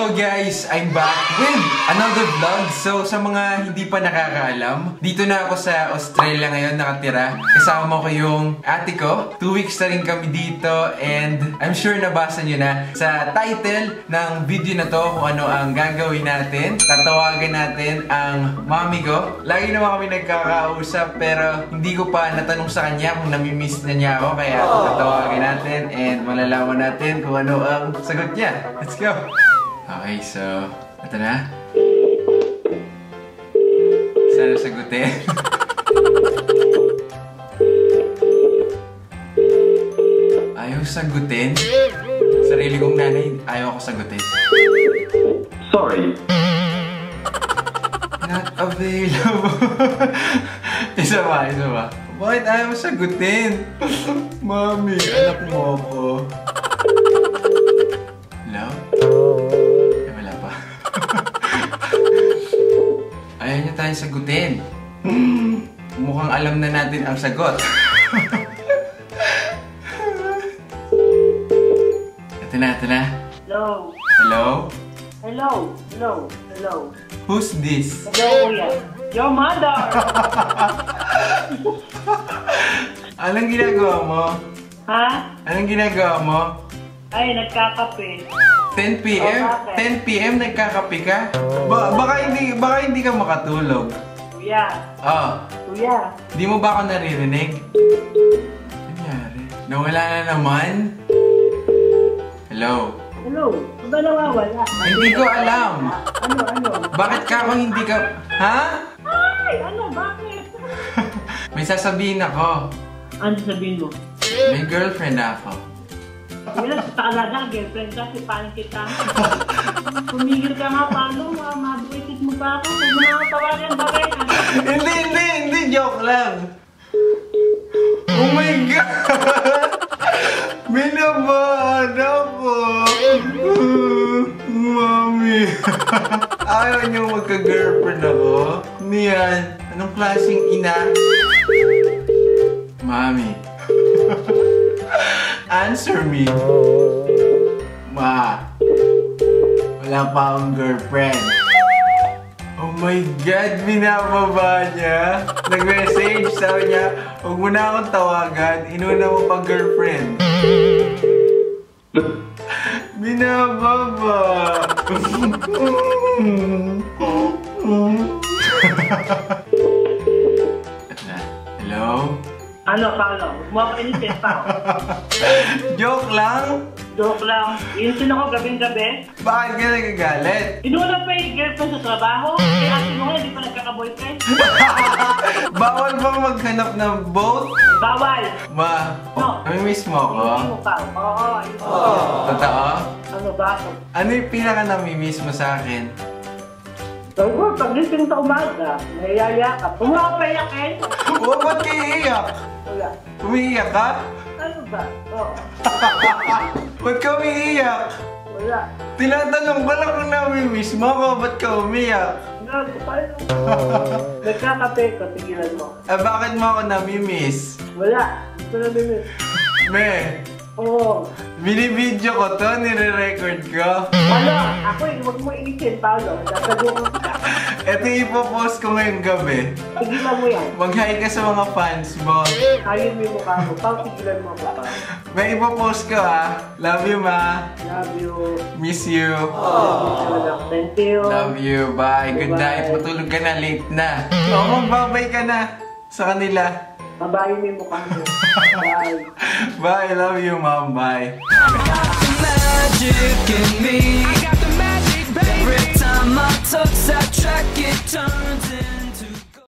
Hello guys! I'm back with another vlog. So sa mga hindi pa nakakaalam, dito na ako sa Australia ngayon nakatira. Kasama ko yung ate ko. 2 weeks na rin kami dito and I'm sure nabasa nyo na sa title ng video na to kung ano ang gagawin natin. Tatawagan natin ang mami ko. Lagi naman kami nagkakausap pero hindi ko pa natanong sa kanya kung namimiss na niya ako. Kaya tatawagan natin and malalaman natin kung ano ang sagot niya. Let's go! Okay, so, ito na. Sana sagutin. Ayaw sagutin? Sarili kong nanay, ayaw ako sagutin. Sorry. Not available. Isa ba? Bakit ayaw sagutin? Mami, anak mo ako. Hello? Wala pa. Ayaw niya tayong sagutin. Mukhang alam na natin ang sagot. Ito na. Hello. Hello? Hello. Who's this? Hello, kuya. Your mother. Anong ginagawa mo? Ha? Anong ginagawa mo? Ay, nagkakape. 10 PM? Oh, bakit? 10 PM nagkakape ka? Baka hindi ka makatulog. Kuya. Oh, Kuya. di mo ba ako naririnig? Ano nangyari? Nawala na naman? Hello? Hello. Ba nawawala? Hindi ko alam. Ano? Bakit ka ako hindi ka... Ha? Ay, bakit? May sasabihin ako. Ano sabihin mo? May girlfriend ako. Kuya, sa talaga, girlfriend ka, sipahin kita. Pumigil ka nga, paano? Mabuisit mo pa ako. Huwag mo na ako tawagan, bakit? Hindi. Joke lang. Oh my God! Binabahan ako. Mami. Ayaw niyo magka-girlfriend ako? Niyan. Anong klaseng ina? Mami. Answer me. Ma. Wala pa akong girlfriend. Oh my God, binababa niya. Nag-message, sabi niya, huwag mo na akong tawagan, inuna mo pang girlfriend. Binababa. Hello? Ano, Paolo? Huwag mo ako initin pa. Joke lang? Joke lang. Initin ako gabing-gabi. Bakit ka nagagalit? Inuna pa yung girlfriend sa trabaho. Kaya ate mo nga, hindi pa nagkaka-boyfriend. Bawal bang maghanap ng both? Bawal. Ma, No. namimiss mo ako? Hindi mo pa. Oo, ayun. Totoo? Ano ba ako? Ano yung pinaka-namimiss mo sa akin? Sabi ko, pag-gising sa umaga, nayaya ka. Pumapayak eh. Oh, ba't kayo iiyak? Wala. Umiiyak ka? Ano ba? Oo. Ba't ka umiiyak? Wala. Tinatanong ko lang kung namimiss mo ako, ba't ka umiiyak? Gago, paano? Nagkakape ko, tigilan mo. Bakit mo ako namimiss? Wala. Gusto na bibig. Me, Oo. binibidyo ko to, nire-record ko. Ano? Ako eh, huwag mo iisin, Paolo. Sasabihin ko kita. Ito ipopost ko ngayong gabi. Tigilan mo yan. Mag-hi ka sa mga fans mo. Ayun mo yung mukha mo. Pao, tigilan mo ako pa. May ipopost ko ah. Love you, ma. Love you. Miss you. Thank you. Love you. Bye. Good night. Matulog ka na. Late na. Oo, magbabay ka na sa kanila. Babayin mo yung mukha mo. Bye. Bye. Love you, mom. Bye. Magic in me.